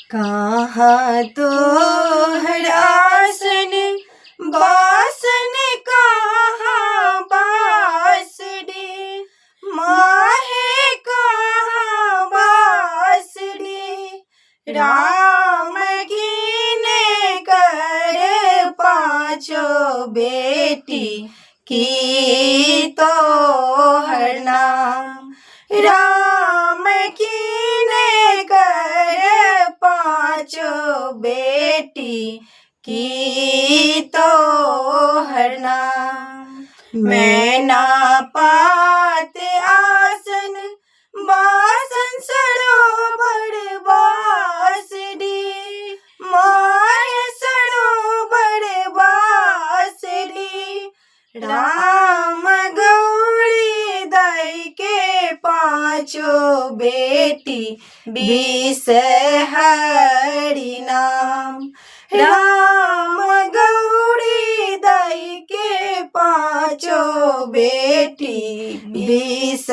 कहाँ तो हरासन बासन कहाँ बासड़ी माहे कहाँ बासड़ी राम कीने कर पाँचों बेटी की तो हर नाम राम कीने कर पाँचों बेटी की तो हर नाम मैं ना पात आसन बासन सरोवर बासड़ी माय सरोवर बासड़ी राम गौरी दई के पाँचों बेटी बीस हरि नाम राम गौरी दई के पाँचों बेटी बीस